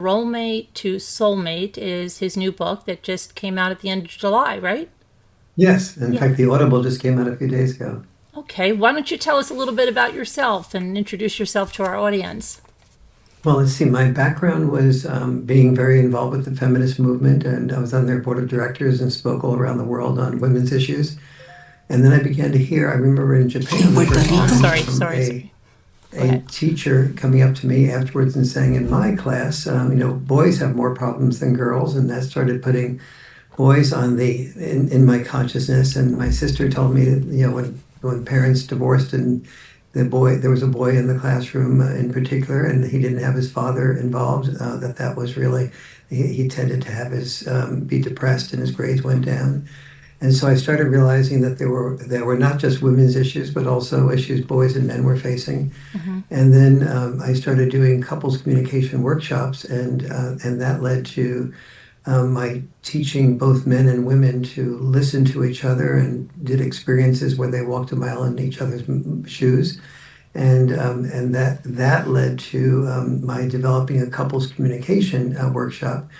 Rollmate to Soulmate is his new book that just came out at the end of July, right? Yes, in Yeah. fact, the Audible just came out a few days ago. Okay, why don't you tell us a little bit about yourself and introduce yourself to our audience? Well, let's see, my background was being very involved with the feminist movement, and I was on their board of directors and spoke all around the world on women's issues. And then I began to hear, I remember in Japan the first Oh, time sorry, from sorry, sorry. Go a ahead. teacher coming up to me afterwards and saying, in my class, boys have more problems than girls, and that started putting boys on in my consciousness. And my sister told me that when parents divorced and there was a boy in the classroom in particular, and he didn't have his father involved. That was really he tended to have his be depressed and his grades went down. And so I started realizing that there were not just women's issues, but also issues boys and men were facing. Mm-hmm. And then I started doing couples communication workshops, and that led to my teaching both men and women to listen to each other, and did experiences where they walked a mile in each other's shoes. And that led to my developing a couples communication workshop.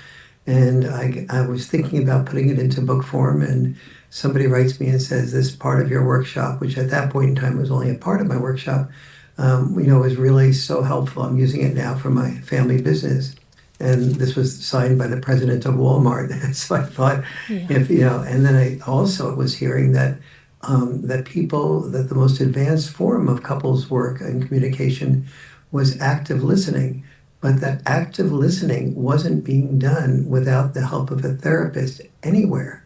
And I was thinking about putting it into book form, and somebody writes me and says, this part of your workshop, which at that point in time was only a part of my workshop, was really so helpful. I'm using it now for my family business. And this was signed by the president of Walmart. So I thought, Yeah. and then I also was hearing that the most advanced form of couples work and communication was active listening, but that active listening wasn't being done without the help of a therapist anywhere.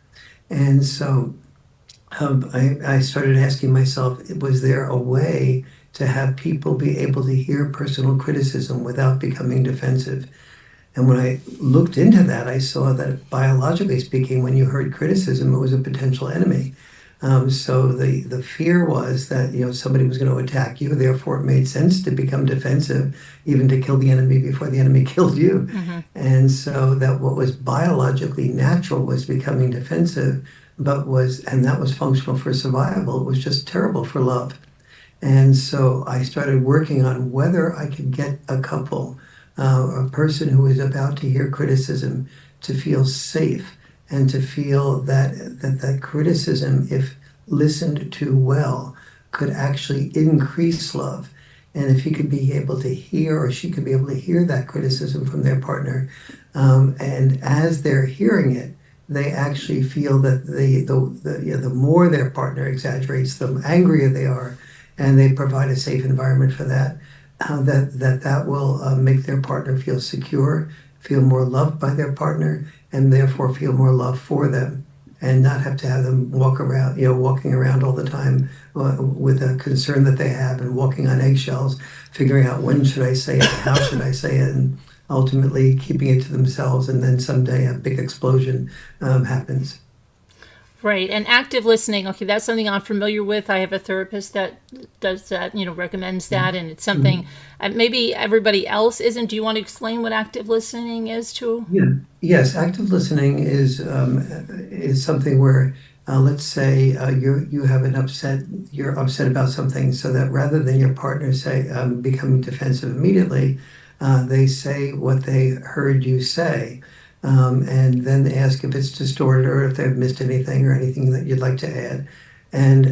And so I started asking myself, was there a way to have people be able to hear personal criticism without becoming defensive? And when I looked into that, I saw that biologically speaking, when you heard criticism, it was a potential enemy. So the fear was that somebody was going to attack you. Therefore, it made sense to become defensive, even to kill the enemy before the enemy killed you. Mm-hmm. And so that what was biologically natural was becoming defensive, and that was functional for survival. It was just terrible for love. And so I started working on whether I could get a couple, a person who is about to hear criticism, to feel safe and to feel that criticism, if listened to well, could actually increase love. And if he could be able to hear, or she could be able to hear that criticism from their partner, and as they're hearing it, they actually feel that the more their partner exaggerates, the angrier they are, and they provide a safe environment for that. That will make their partner feel secure, feel more loved by their partner, and therefore feel more love for them, and not have to have them walking around all the time with a concern that they have, and walking on eggshells, figuring out when should I say it, how should I say it, and ultimately keeping it to themselves, and then someday a big explosion happens. Right, and active listening. Okay, that's something I'm familiar with. I have a therapist that does that, recommends that, and it's something maybe everybody else isn't. Do you want to explain what active listening is to? Yeah. Yes, active listening is something where, let's say, you're upset about something, so that rather than your partner becoming defensive immediately, they say what they heard you say, and then they ask if it's distorted or if they've missed anything or anything that you'd like to add, and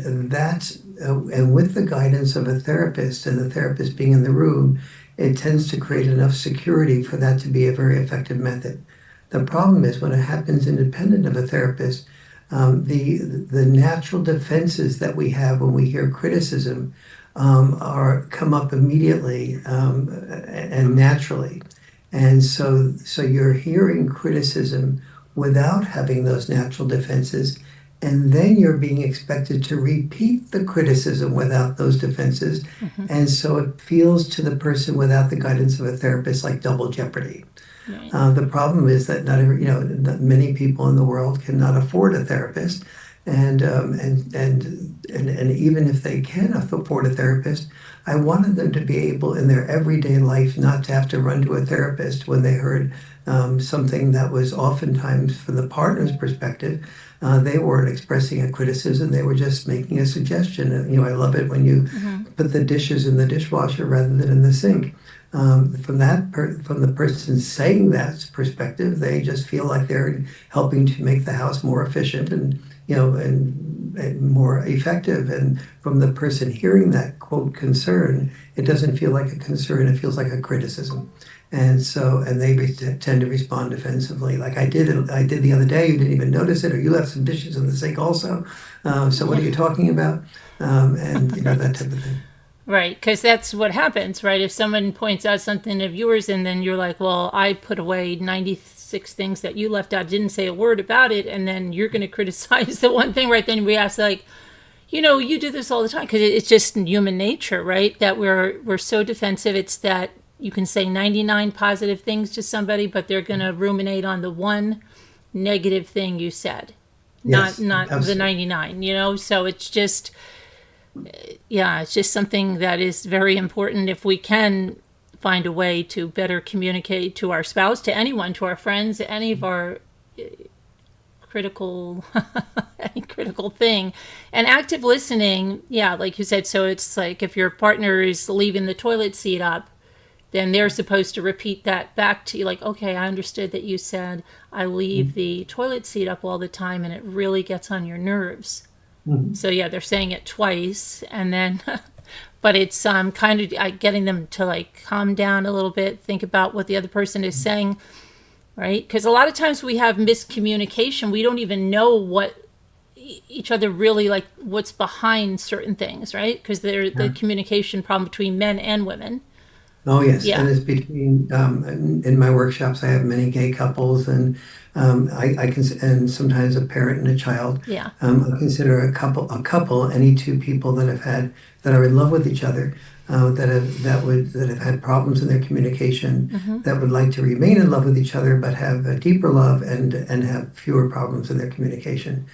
with the guidance of a therapist, and the therapist being in the room, it tends to create enough security for that to be a very effective method. The problem is when it happens independent of a therapist, the natural defenses that we have when we hear criticism are come up immediately and naturally, and so you're hearing criticism without having those natural defenses, and then you're being expected to repeat the criticism without those defenses, Mm-hmm. and so it feels to the person without the guidance of a therapist like double jeopardy. Right. The problem is that not many people in the world cannot afford a therapist, and even if they can afford a therapist, I wanted them to be able in their everyday life not to have to run to a therapist when they heard something that was oftentimes from the partner's perspective. They weren't expressing a criticism; they were just making a suggestion. I love it when you Mm-hmm. put the dishes in the dishwasher rather than in the sink. from the person saying that perspective, they just feel like they're helping to make the house more efficient and and more effective. And from the person hearing that quote concern, it doesn't feel like a concern; it feels like a criticism. And they tend to respond defensively, like I did the other day. You didn't even notice it, or you left some dishes in the sink also. So what are Yeah. you talking about? And that Right. type of thing. Right, because that's what happens, right? If someone points out something of yours and then you're like, well, I put away 96 things that you left out, didn't say a word about it, and then you're going to criticize the one thing, right? Then we ask, like, you do this all the time because it's just human nature, right? That we're so defensive. It's that you can say 99 positive things to somebody, but they're going to ruminate on the one negative thing you said, Yes, not the absolutely. 99, So it's just, yeah, it's just something that is very important if we can find a way to better communicate to our spouse, to anyone, to our friends, any of our critical any critical thing. And active listening, yeah, like you said, so it's like if your partner is leaving the toilet seat up, then they're supposed to repeat that back to you, like, okay, I understood that you said I leave the toilet seat up all the time and it really gets on your nerves. Mhm. So yeah, they're saying it twice, and then, but it's kind of getting them to like calm down a little bit, think about what the other person is saying, right? Because a lot of times we have miscommunication. We don't even know what each other really like, what's behind certain things, right? Because there's the Yeah. communication problem between men and women. Oh, yes, Yeah, and it's between, in my workshops, I have many gay couples, and I can, and sometimes a parent and a child. yeah. I consider a couple, any two people that are in love with each other, that have had problems in their communication, Mm-hmm. that would like to remain in love with each other, but have a deeper love and have fewer problems in their communication.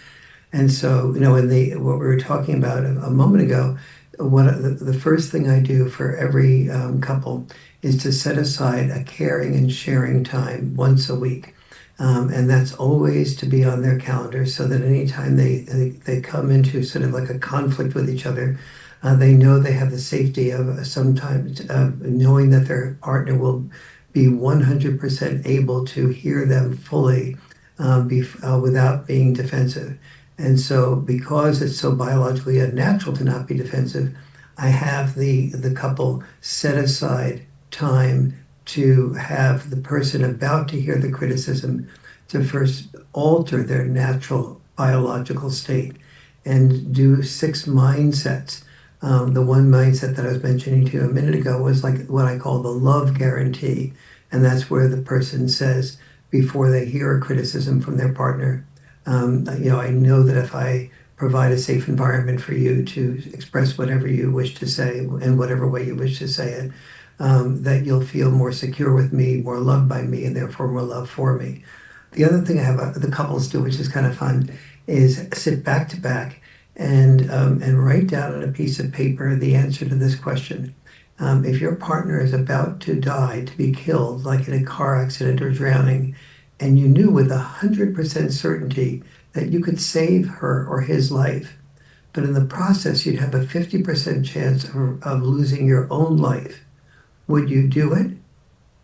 And so, in the what we were talking about a moment ago, the first thing I do for every couple is to set aside a caring and sharing time once a week. And that's always to be on their calendar so that anytime they come into sort of like a conflict with each other, they know they have the safety of sometimes knowing that their partner will be 100% able to hear them fully without being defensive. And so, because it's so biologically unnatural to not be defensive, I have the couple set aside time to have the person about to hear the criticism to first alter their natural biological state and do 6 mindsets. The one mindset that I was mentioning to you a minute ago was like what I call the love guarantee. And that's where the person says, before they hear a criticism from their partner, I know that if I provide a safe environment for you to express whatever you wish to say in whatever way you wish to say it, that you'll feel more secure with me, more loved by me, and therefore more love for me. The other thing I have the couples do, which is kind of fun, is sit back to back and write down on a piece of paper the answer to this question. If your partner is about to die, to be killed, like in a car accident or drowning, and you knew with 100% certainty that you could save her or his life, but in the process you'd have a 50% chance of losing your own life, would you do it?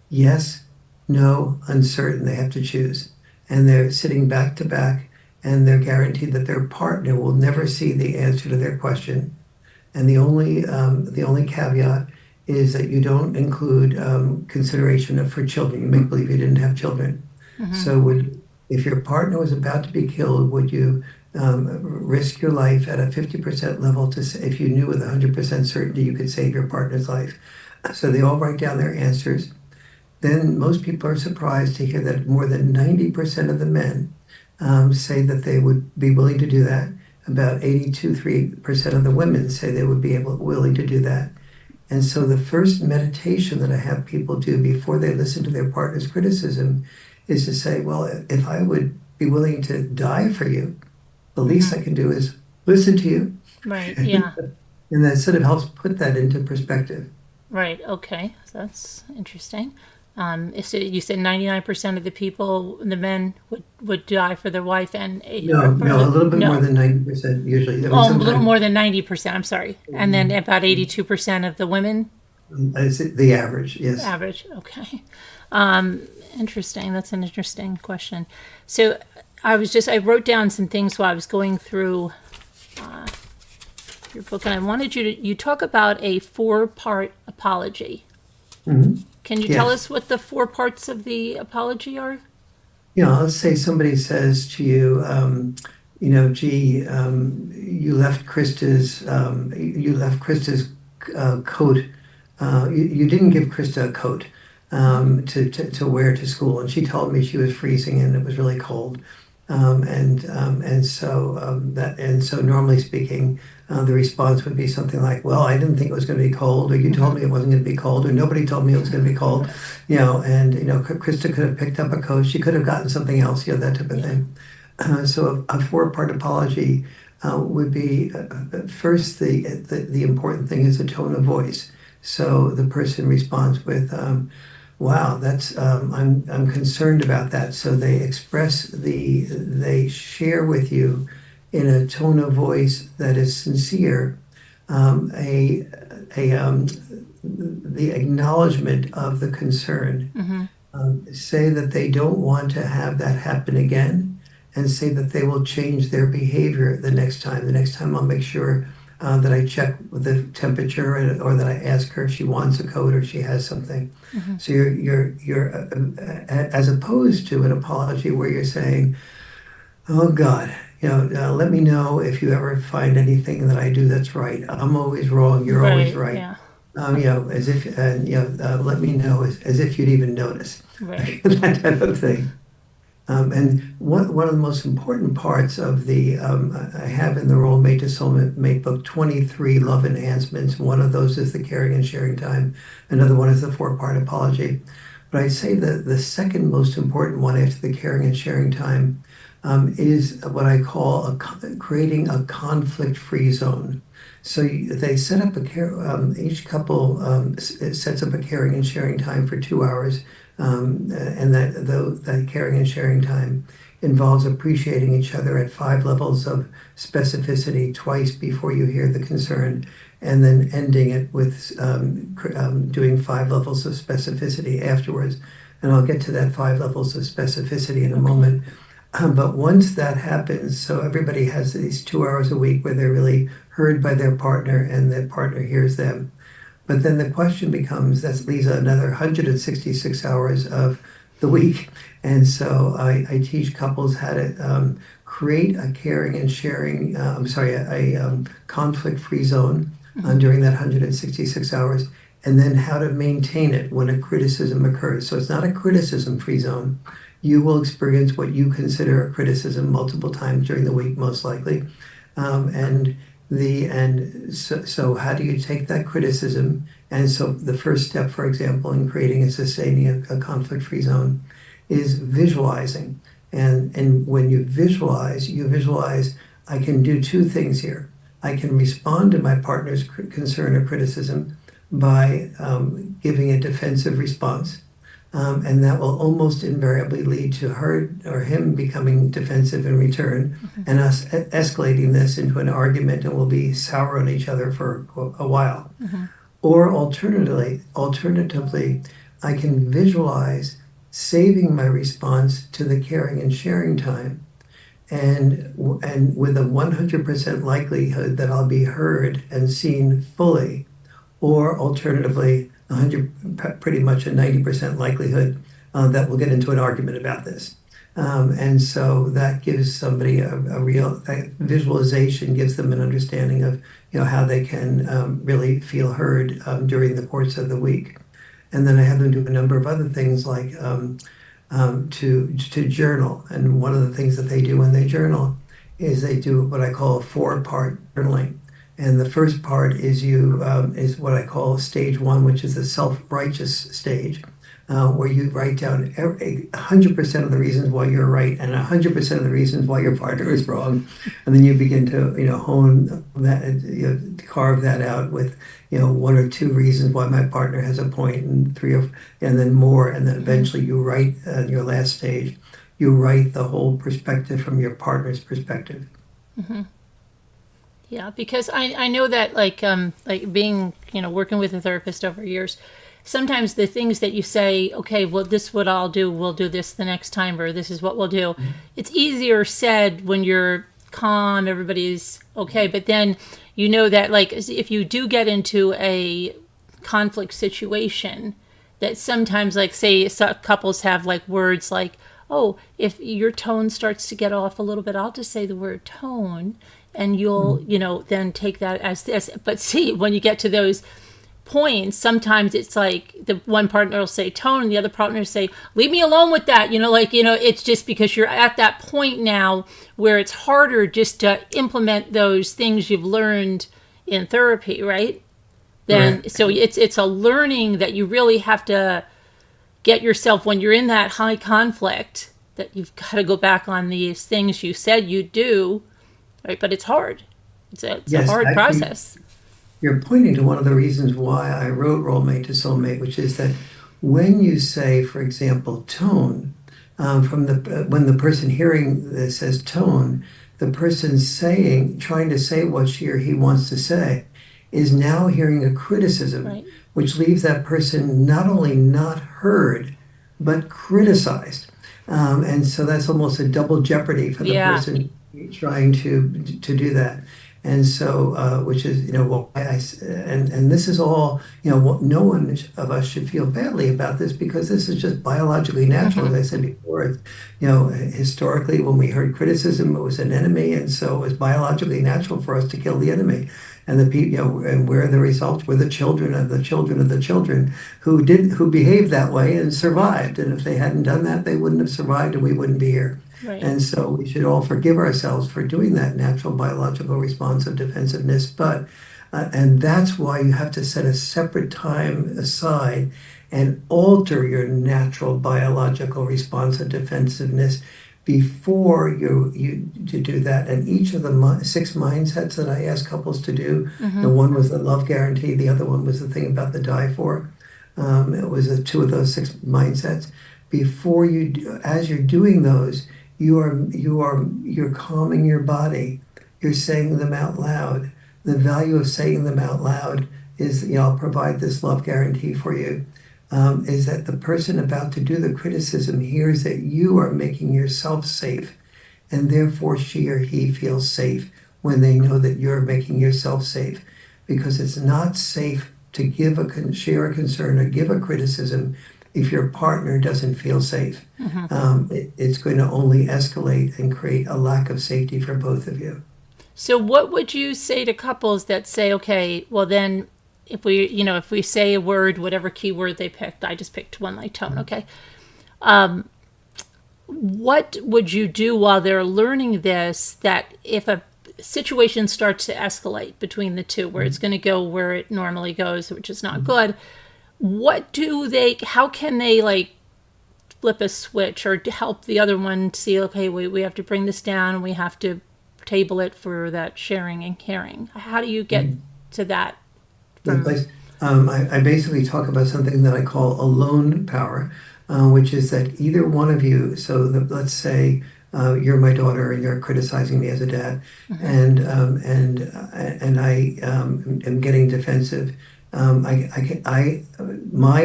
Yes, no, uncertain. They have to choose. And they're sitting back to back, and they're guaranteed that their partner will never see the answer to their question. And the only caveat is that you don't include consideration for children. You make believe you didn't have children. Mm-hmm. So if your partner was about to be killed, would you risk your life at a 50% level if you knew with 100% certainty you could save your partner's life? So they all write down their answers. Then most people are surprised to hear that more than 90% of the men say that they would be willing to do that. About 82-3% of the women say they would be willing to do that. And so the first meditation that I have people do before they listen to their partner's criticism is to say, well, if I would be willing to die for you, the least Mm-hmm. I can do is listen to you. Right. Yeah. And that sort of helps put that into perspective. Right. Okay. So that's interesting. So you said 99% of the people, the men, would die for their wife, and No, for no, a the little bit more no, than 90% usually. I mean, oh, a little sometimes more than 90%. I'm sorry, and then about 82% of the women. Is it the average? Yes. Average. Okay. Interesting. That's an interesting question. So I wrote down some things while I was going through your book, and I wanted you talk about a 4-part apology. Hmm. Can you tell Yes. us what the 4 parts of the apology are? Let's say somebody says to you, gee, you left Krista's coat. You didn't give Krista a coat to wear to school, and she told me she was freezing and it was really cold. And so normally speaking, the response would be something like, "Well, I didn't think it was going to be cold," or "You told me it wasn't going to be cold," or "Nobody told me it was going to be cold." Krista could have picked up a coat. She could have gotten something else, that type of Yeah. thing. So a 4-part apology would be first, the important thing is the tone of voice. So the person responds with, "Wow, I'm concerned about that." So they share with you in a tone of voice that is sincere, a the acknowledgement of the concern. Mm-hmm. Say that they don't want to have that happen again, and say that they will change their behavior the next time. The next time I'll make sure that I check with the temperature, or that I ask her if she wants a coat or she has something. Mm-hmm. So as opposed to an apology where you're saying, "Oh God, let me know if you ever find anything that I do that's right. I'm always wrong. You're always Right. right." Yeah. As if, let me know as if you'd even notice, Right. that type of thing. And one of the most important parts of I have in the Role Mate to Soulmate book 23 love enhancements. One of those is the caring and sharing time. Another one is the 4-part apology. But I'd say that the second most important one after the caring and sharing time is what I call creating a conflict-free zone. So they set up each couple sets up a caring and sharing time for 2 hours, and that caring and sharing time involves appreciating each other at 5 levels of specificity twice before you hear the concern, and then ending it with doing 5 levels of specificity afterwards. And I'll get to that 5 levels of specificity in a Okay. moment. But once that happens, so everybody has these 2 hours a week where they're really heard by their partner and their partner hears them. But then the question becomes, that leaves another 166 hours of the week. And so I teach couples how to create a caring and sharing, conflict-free zone Mm-hmm. during that 166 hours, and then how to maintain it when a criticism occurs. So it's not a criticism-free zone. You will experience what you consider a criticism multiple times during the week, most likely. So how do you take that criticism? And so the first step, for example, in creating and sustaining a conflict-free zone is visualizing. And when you visualize, I can do 2 things here. I can respond to my partner's concern or criticism by giving a defensive response. And that will almost invariably lead to her or him becoming defensive in return, and us escalating this into an argument, and we'll be sour on each other for a while. Mm-hmm. Or alternatively, I can visualize saving my response to the caring and sharing time, and with a 100% likelihood that I'll be heard and seen fully, or alternatively, pretty much a 90% likelihood that we'll get into an argument about this. And so that gives somebody a real visualization, gives them an understanding of how they can really feel heard during the course of the week. And then I have them do a number of other things, like to journal. And one of the things that they do when they journal is they do what I call a 4-part journaling. And the first part is what I call stage 1, which is the self-righteous stage, where you write down 100% of the reasons why you're right and 100% of the reasons why your partner is wrong, and then you begin to hone that, carve that out with 1 or 2 reasons why my partner has a point, and and then more, and then Mm-hmm. eventually you write your last stage. You write the whole perspective from your partner's perspective. Mm-hmm. Yeah, because I know that like being, working with a therapist over years, sometimes the things that you say, okay, well, this is what I'll do, we'll do this the next time, or this is what we'll do. It's easier said when you're calm, everybody's okay, but then you know that like if you do get into a conflict situation, that sometimes like say couples have like words like, oh, if your tone starts to get off a little bit, I'll just say the word tone and you'll, Mhm. then take that as this. But see, when you get to those points, sometimes it's like the one partner will say tone and the other partner will say, leave me alone with that. It's just because you're at that point now where it's harder just to implement those things you've learned in therapy, right? Then Correct. so it's a learning that you really have to get yourself when you're in that high conflict, that you've got to go back on these things you said you do, right? But it's hard. It's a Yes, hard actually, process. you're pointing to one of the reasons why I wrote Role Mate to Soulmate, which is that when you say, for example, tone, when the person hearing this says tone, the person trying to say what she or he wants to say, is now hearing a criticism, Right. which leaves that person not only not heard, but criticized. And so that's almost a double jeopardy for the Yeah. person trying to do that. And so, which is, and this is all, no one of us should feel badly about this because this is just biologically natural. As I said before, historically, when we heard criticism, it was an enemy, and so it was biologically natural for us to kill the enemy. And the people, and where the results were the children of the children of the children who behaved that way and survived. And if they hadn't done that, they wouldn't have survived, and we wouldn't be here. Right. And so we should all forgive ourselves for doing that natural biological response of defensiveness. And that's why you have to set a separate time aside and alter your natural biological response of defensiveness before you to do that. And each of the six mindsets that I asked couples to do, Mm-hmm. the one was the love guarantee, the other one was the thing about the die for. It was two of those six mindsets. Before as you're doing those, you're calming your body. You're saying them out loud. The value of saying them out loud is, I'll provide this love guarantee for you. Is that the person about to do the criticism hears that you are making yourself safe, and therefore she or he feels safe when they know that you're making yourself safe, because it's not safe to share a concern or give a criticism if your partner doesn't feel safe. Mm-hmm. It's going to only escalate and create a lack of safety for both of you. So what would you say to couples that say, okay, well then if we say a word, whatever keyword they picked, I just picked one like tone, okay. What would you do while they're learning this, that if a situation starts to escalate between the two, where it's going to go where it normally goes, which is not good, how can they like flip a switch or to help the other one see, okay, we have to bring this down and we have to table it for that sharing and caring? How do you get to that The from? place, I basically talk about something that I call alone power, which is that either one of you, let's say you're my daughter and you're criticizing me as a dad, Mm-hmm. and I am getting defensive. My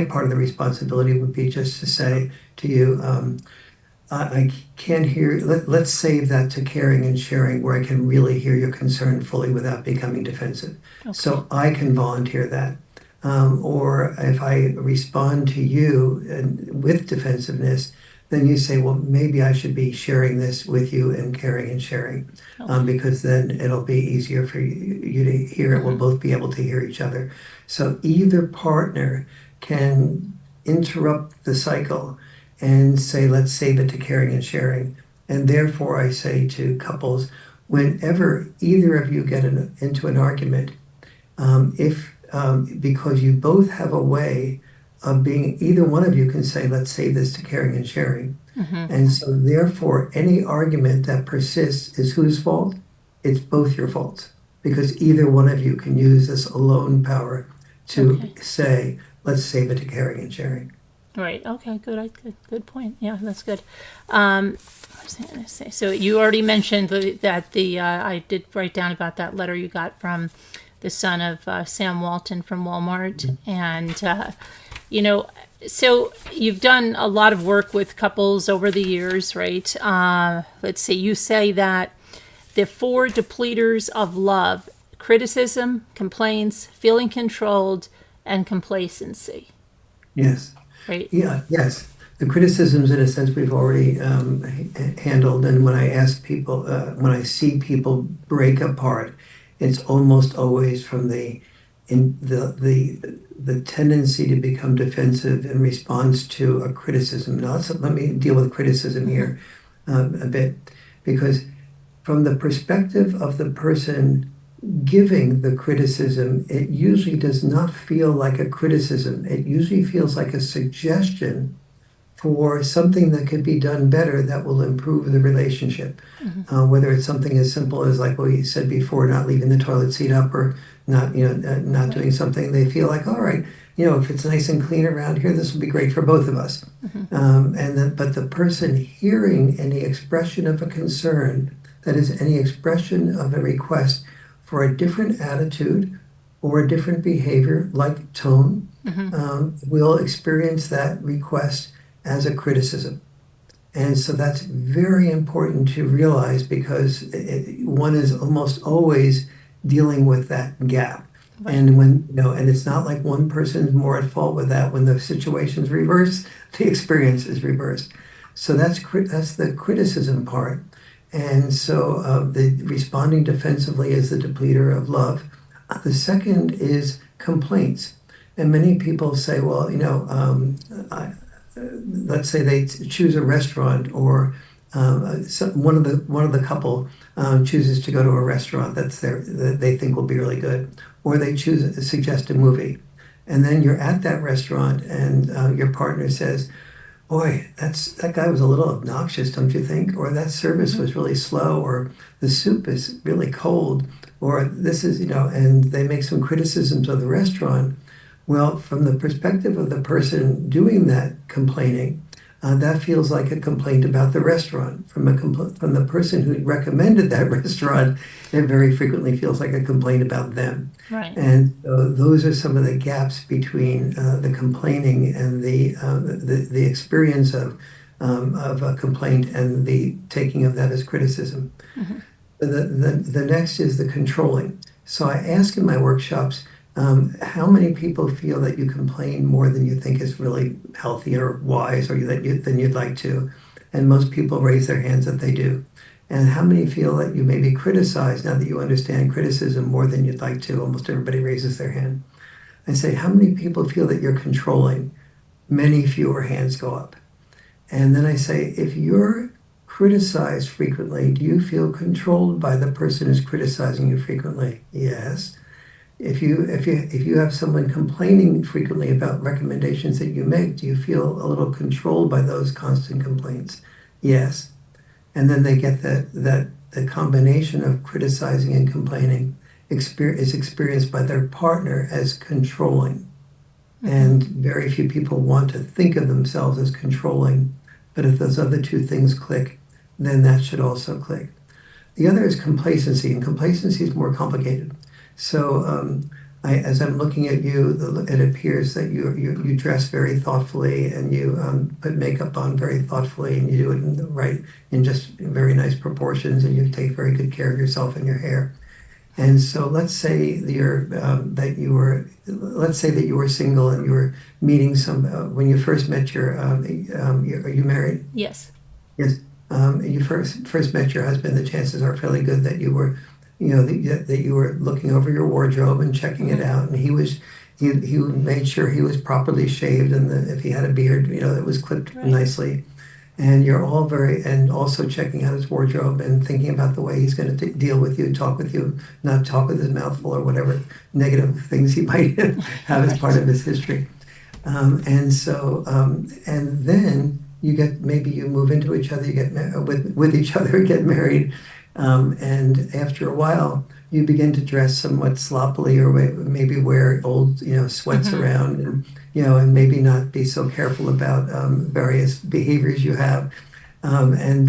part of the responsibility would be just to say to you, I can't hear. Let's save that to caring and sharing, where I can really hear your concern fully without becoming defensive. Okay. So I can volunteer that. Or if I respond to you with defensiveness, then you say, well, maybe I should be sharing this with you and caring and sharing, Okay. because then it'll be easier for you to hear it. We'll Mm-hmm. both be able to hear each other. So either partner can interrupt the cycle and say, let's save it to caring and sharing. And therefore, I say to couples, whenever either of you get into an argument, if because you both have a way of being, either one of you can say, let's save this to caring and sharing. Mm-hmm. And so, therefore, any argument that persists is whose fault? It's both your faults, because either one of you can use this alone power to Okay. say, let's save it to caring and sharing. Right. Okay. Good point. Yeah, that's good. What was I going to say? So you already mentioned that I did write down about that letter you got from the son of Sam Walton from Walmart, and you know, so you've done a lot of work with couples over the years, right? Let's see. You say that the four depleters of love: criticism, complaints, feeling controlled, and complacency. Yes. Right. Yeah, yes. The criticisms, in a sense, we've already handled. And when I ask people, when I see people break apart, it's almost always from the tendency to become defensive in response to a criticism. Now, let me deal with criticism here a bit, because from the perspective of the person giving the criticism, it usually does not feel like a criticism. It usually feels like a suggestion for something that could be done better that will improve the relationship. Whether it's something as simple as, like what you said before, not leaving the toilet seat up, or not, not doing something. They feel like, all right, if it's nice and clean around here, this will be great for both of us. But the person hearing any expression of a concern, that is, any expression of a request for a different attitude or a different behavior, like tone, will experience that request as a criticism. And so that's very important to realize, because one is almost always dealing with that gap. Right. And and it's not like one person's more at fault with that. When the situation's reversed, the experience is reversed. So that's the criticism part. And so the responding defensively is the depleter of love. The second is complaints. And many people say, well, let's say they choose a restaurant, or one of the couple chooses to go to a restaurant that they think will be really good, or they suggest a movie, and then you're at that restaurant, and your partner says, "Boy, that guy was a little obnoxious, don't you think?" Or that service was really slow, or the soup is really cold, or this is, and they make some criticisms of the restaurant. Well, from the perspective of the person doing that complaining, that feels like a complaint about the restaurant. From the person who recommended that restaurant, it very frequently feels like a complaint about them. Right. And those are some of the gaps between the complaining and the experience of a complaint, and the taking of that as criticism. The next is the controlling. So I ask in my workshops, how many people feel that you complain more than you think is really healthy or wise, or than you'd like to? And most people raise their hands that they do. And how many feel that you maybe criticize, now that you understand criticism, more than you'd like to? Almost everybody raises their hand. I say, how many people feel that you're controlling? Many fewer hands go up. And then I say, if you're criticized frequently, do you feel controlled by the person who's criticizing you frequently? Yes. If you have someone complaining frequently about recommendations that you make, do you feel a little controlled by those constant complaints? Yes. And then they get that the combination of criticizing and complaining is experienced by their partner as controlling. And very few people want to think of themselves as controlling. But if those other two things click, then that should also click. The other is complacency, and complacency is more complicated. So as I'm looking at you, it appears that you dress very thoughtfully, and you put makeup on very thoughtfully, and you do it in just very nice proportions, and you take very good care of yourself and your hair. And so let's say that you were single, and you were meeting when you first met are you married? Yes. Yes. You first met your husband, the chances are fairly good that you were, that you were looking over your wardrobe and checking it out, and he made sure he was properly shaved, and if he had a beard, it was clipped nicely. And you're all and also checking out his wardrobe and thinking about the way he's going to deal with you, talk with you, not talk with his mouth full, or whatever negative things he might have as part of his history. And then maybe you move into each other, you get with each other, get married, and after a while, you begin to dress somewhat sloppily, or maybe wear old, sweats around, and and maybe not be so careful about various behaviors you have. And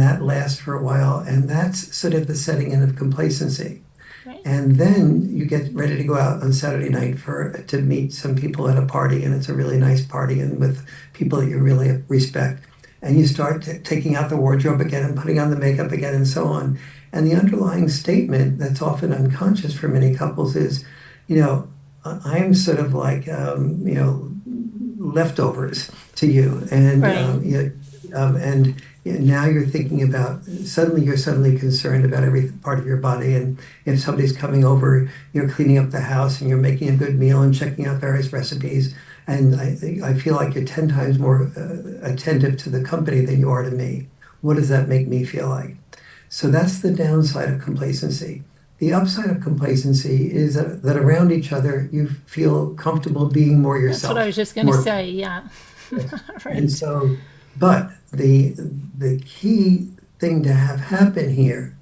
that lasts for a while, and that's sort of the setting in of complacency. Right. And then you get ready to go out on Saturday night to meet some people at a party, and it's a really nice party and with people that you really respect. And you start taking out the wardrobe again and putting on the makeup again and so on. And the underlying statement that's often unconscious for many couples is, I'm sort of like, leftovers to you. And, Right. now you're thinking about, you're suddenly concerned about every part of your body. And if somebody's coming over, you're cleaning up the house and you're making a good meal and checking out various recipes. And I feel like you're 10 times more attentive to the company than you are to me. What does that make me feel like? So that's the downside of complacency. The upside of complacency is that around each other, you feel comfortable being more That's what I yourself. was just going to say. Yeah. And Right. so, but the key thing to have happen here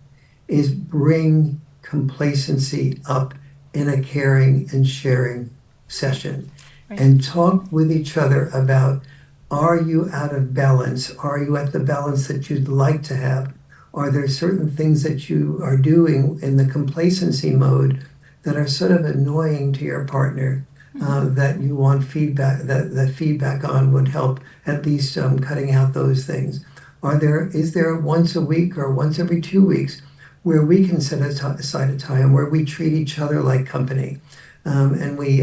is bring complacency up in a caring and sharing session Right. and talk with each other about, are you out of balance? Are you at the balance that you'd like to have? Are there certain things that you are doing in the complacency mode that are sort of annoying to your partner, that you want feedback, that feedback on would help at least cutting out those things? Is there once a week or once every 2 weeks where we can set aside a time where we treat each other like company? And we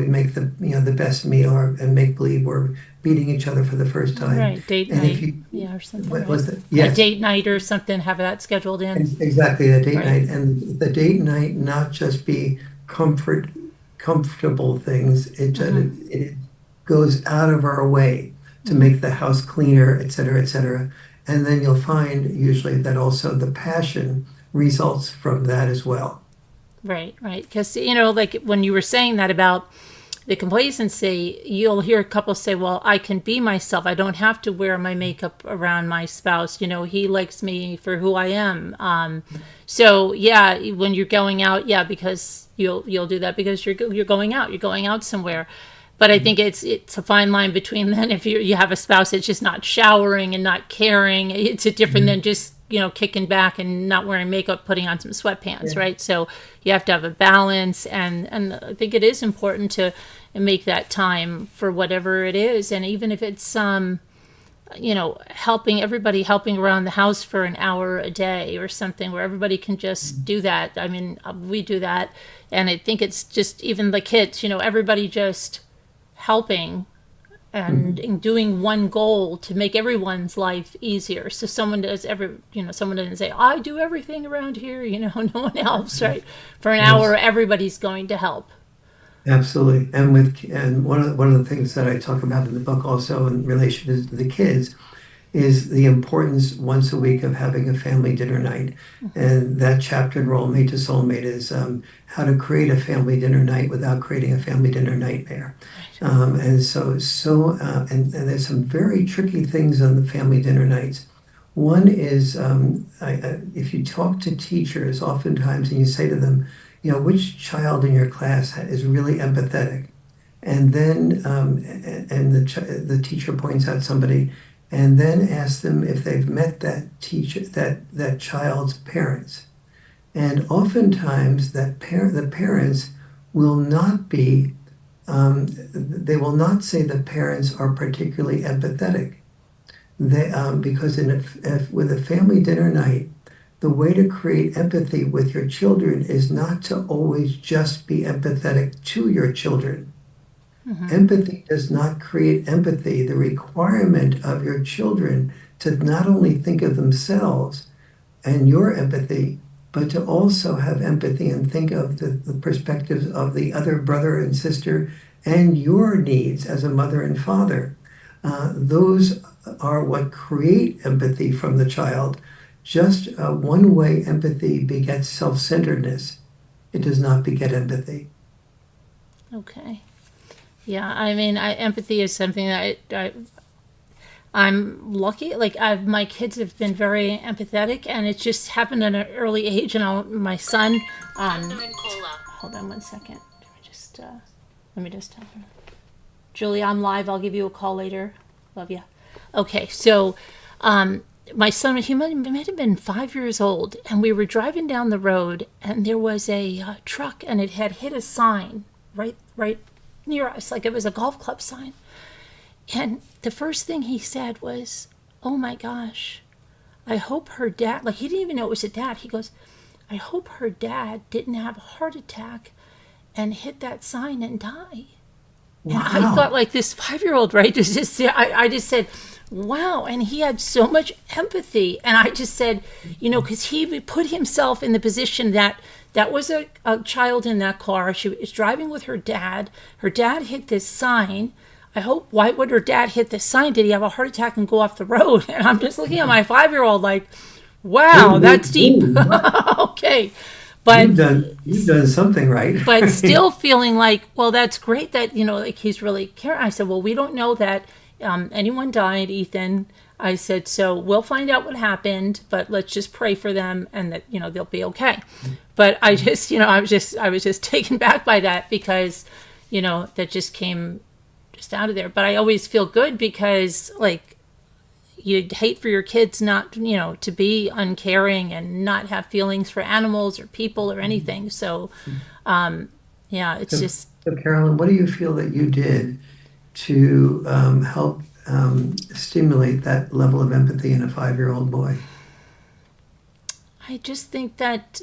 make the best meal and make believe we're meeting each other for the first time. Right. Date And if night. you, Yeah, or something. what Right. was it? A Yes, date night or something. Have that scheduled in. exactly, a date Right. night. And the date night not just be comfortable things. It goes out of our way to make the house cleaner, et cetera, et cetera. And then you'll find usually that also the passion results from that as well. Right. Right. Because like when you were saying that about the complacency, you'll hear couples say, well, I can be myself. I don't have to wear my makeup around my spouse. He likes me for who I am. So yeah, when you're going out, yeah, because you'll do that because you're going out. You're going out somewhere. But I think it's a fine line between then if you have a spouse that's just not showering and not caring. It's a different than just kicking back and not wearing makeup, putting on some sweatpants, Yeah. right? So you have to have a balance, and I think it is important to make that time for whatever it is, and even if it's helping around the house for an hour a day or something where everybody can just do that. I mean, we do that, and I think it's just even the kids, everybody just helping and doing one goal to make everyone's life easier. So someone doesn't say, I do everything around here, no one else, right? For an hour, Yes. everybody's going to help. Absolutely. And one of the things that I talk about in the book also in relation to the kids is the importance once a week of having a family dinner night. And that chapter in Role Mate to Soulmate is how to create a family dinner night without creating a family dinner nightmare. And there's some very tricky things on the family dinner nights. One is if you talk to teachers oftentimes and you say to them, which child in your class is really empathetic? And then the teacher points out somebody and then asks them if they've met that child's parents. And oftentimes the parents will not be they will not say the parents are particularly empathetic. Because with a family dinner night, the way to create empathy with your children is not to always just be empathetic to your children. Empathy does not create empathy. The requirement of your children to not only think of themselves and your empathy, but to also have empathy and think of the perspectives of the other brother and sister and your needs as a mother and father. Those are what create empathy from the child. Just one way empathy begets self-centeredness. It does not beget empathy. Okay. Yeah, I mean, empathy is something that I'm lucky. Like my kids have been very empathetic, and it just happened at an early age. And my son, hold on one second. Let me just tell her. Julie, I'm live. I'll give you a call later. Love you. Okay, so my son, he might have been 5 years old, and we were driving down the road, and there was a truck, and it had hit a sign right near us, like it was a golf club sign. And the first thing he said was, "Oh my gosh, I hope her dad," like he didn't even know it was a dad. He goes, "I hope her dad didn't have a heart attack and hit that sign and die." And I Wow. thought, like, this 5-year-old, right, I just said, wow. And he had so much empathy. And I just said, because he put himself in the position that was a child in that car. She was driving with her dad. Her dad hit this sign. I hope, why would her dad hit this sign? Did he have a heart attack and go off the road? And I'm just looking at my 5-year-old like, wow, that's deep. Okay. But You've done something right. but still feeling like, well, that's great that, like he's really caring. I said, well, we don't know that anyone died, Ethan. I said, so we'll find out what happened, but let's just pray for them and that, they'll be okay. But I just, I was just taken back by that because, that just came just out of there. But I always feel good because, like, you'd hate for your kids not, to be uncaring and not have feelings for animals or people or anything. So, yeah, it's just. So, Carolyn, what do you feel that you did to help stimulate that level of empathy in a 5-year-old boy? I just think that,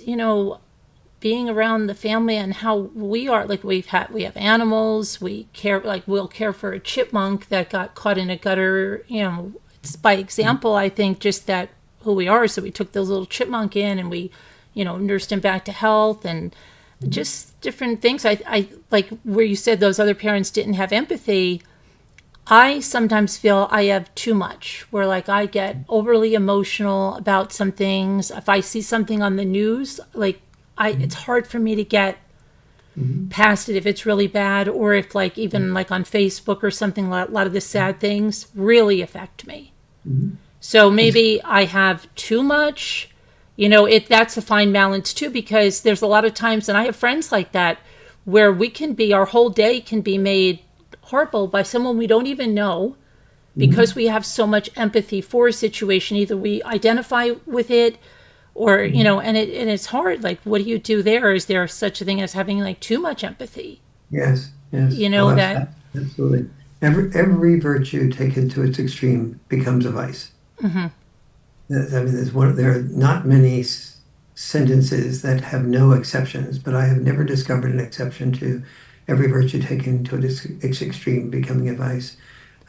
being around the family and how we are, like we have animals, we care, like we'll care for a chipmunk that got caught in a gutter, it's by example, I think just that who we are. So we took this little chipmunk in and we, nursed him back to health and just different things. I like where you said those other parents didn't have empathy. I sometimes feel I have too much, where like I get overly emotional about some things. If I see something on the news, like it's hard for me to get past it if it's really bad, or if like even like on Facebook or something, a lot of the sad things really affect me. So maybe I have too much, that's a fine balance too, because there's a lot of times, and I have friends like that, where our whole day can be made horrible by someone we don't even know because we have so much empathy for a situation. Either we identify with it or, and it's hard. Like, what do you do there? Is there such a thing as having like too much empathy? Yes, yes. That. Absolutely. Every virtue taken to its extreme becomes a vice. I mean, there are not many sentences that have no exceptions, but I have never discovered an exception to every virtue taken to its extreme becoming a vice.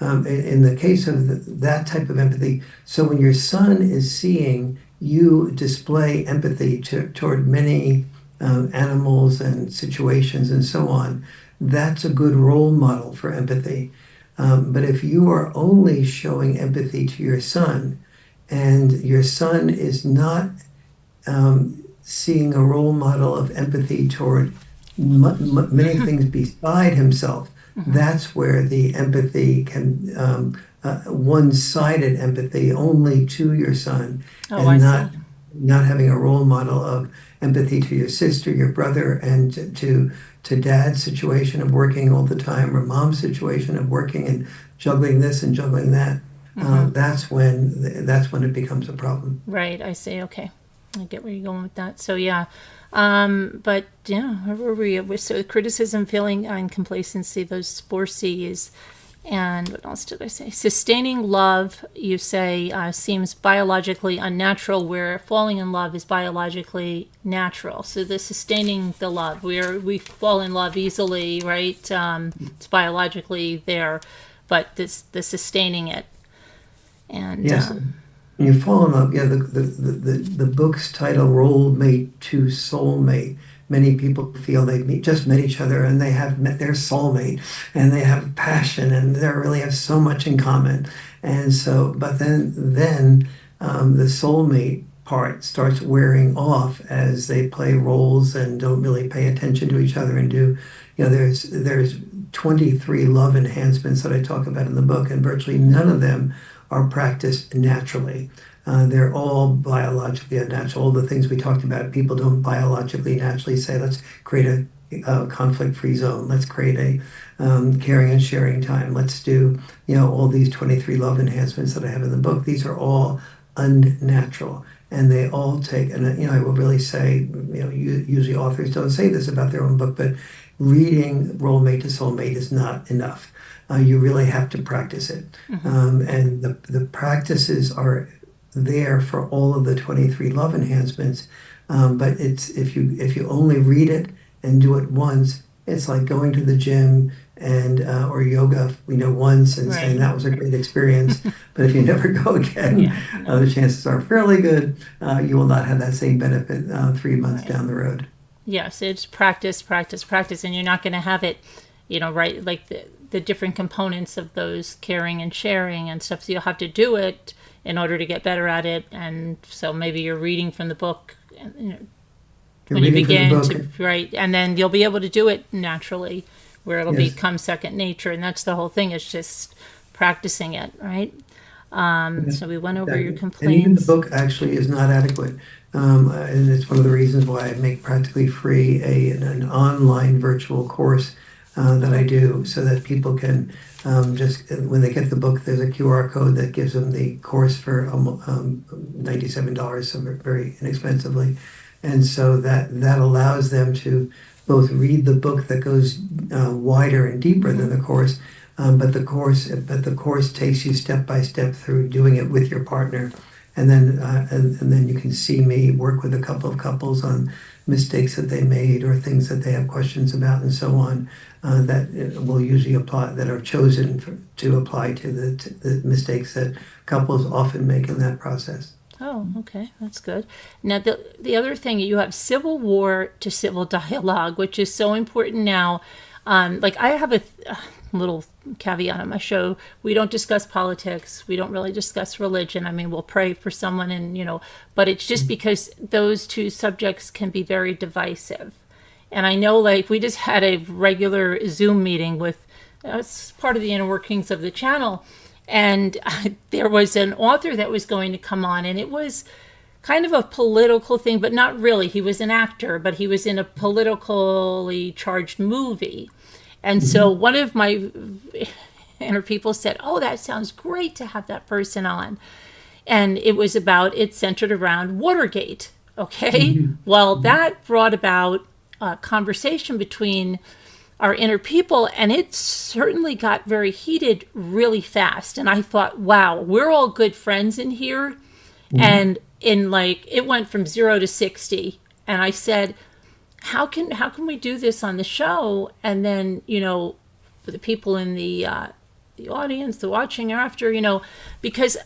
In the case of that type of empathy, so when your son is seeing you display empathy toward many animals and situations and so on, that's a good role model for empathy. But if you are only showing empathy to your son and your son is not seeing a role model of empathy toward many things beside himself, that's where the empathy can, one-sided empathy only to your son, and not having a role model of empathy to your sister, your brother, and to dad's situation of working all the time, or mom's situation of working and juggling this and juggling that. That's when it becomes a problem. Right. I see. Okay. I get where you're going with that. So yeah. But yeah, where were we? So criticism, feeling, and complacency, those 4 C's. And what else did I say? Sustaining love, you say, seems biologically unnatural, where falling in love is biologically natural. So the sustaining the love, we fall in love easily, right? It's biologically there, but the sustaining it. And yeah. When you fall in love, the book's title, Role Mate to Soulmate. Many people feel they've just met each other and they have met their soulmate and they have passion and they really have so much in common. And so, but then the soulmate part starts wearing off as they play roles and don't really pay attention to each other and do, there's 23 love enhancements that I talk about in the book, and virtually none of them are practiced naturally. They're all biologically unnatural. All the things we talked about, people don't biologically naturally say, let's create conflict-free zone. Let's create a caring and sharing time. Let's do, all these 23 love enhancements that I have in the book. These are all unnatural. And they all take, and I will really say, usually authors don't say this about their own book, but reading Role Mate to Soulmate is not enough. You really have to practice it. And the practices are there for all of the 23 love enhancements. But it's if you only read it and do it once, it's like going to the gym and or yoga, once and saying that was a great experience. But if you never go again, the chances are fairly good you will not have that same benefit 3 months down the road. Yes, it's practice, practice, practice, and you're not going to have it, like the different components of those caring and sharing and stuff. So you'll have to do it in order to get better at it. And so maybe you're reading from the book, when you begin to and then you'll be able to do it naturally, where it'll become second nature. And that's the whole thing, is just practicing it, right? So we went over your complaints. And even the book actually is not adequate. And it's one of the reasons why I make practically free an online virtual course that I do, so that people can just, when they get the book, there's a QR code that gives them the course for $97, so very inexpensively. And so that allows them to both read the book that goes wider and deeper than the course, but the course takes you step by step through doing it with your partner, and then you can see me work with a couple of couples on mistakes that they made or things that they have questions about and so on, that will usually apply, that are chosen to apply to the mistakes that couples often make in that process. Oh, okay, that's good. Now, the other thing, you have civil war to civil dialogue, which is so important now. Like I have a little caveat on my show. We don't discuss politics. We don't really discuss religion. I mean, we'll pray for someone and, but it's just because those two subjects can be very divisive. And I know, like, we just had a regular Zoom meeting with, it's part of the inner workings of the channel. And there was an author that was going to come on, and it was kind of a political thing, but not really. He was an actor, but he was in a politically charged movie. And so one of my inner people said, oh, that sounds great to have that person on. And it centered around Watergate. Okay. Well, that brought about a conversation between our inner people, and it certainly got very heated really fast. And I thought, wow, we're all good friends in here. And it went from 0 to 60. And I said, how can we do this on the show? And then, for the people in the audience, the watching after, because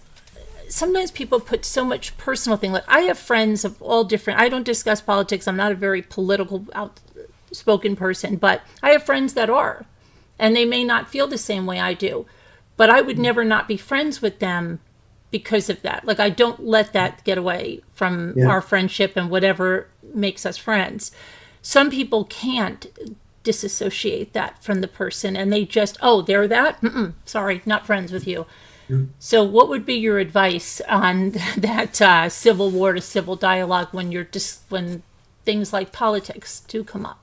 sometimes people put so much personal thing. Like, I have friends of all different, I don't discuss politics. I'm not a very political outspoken person, but I have friends that are, and they may not feel the same way I do, but I would never not be friends with them because of that. Like, I don't let that get away from our friendship and whatever makes us friends. Some people can't disassociate that from the person, and they just, oh, they're that? Sorry, not friends with you. So what would be your advice on that civil war to civil dialogue when things like politics do come up?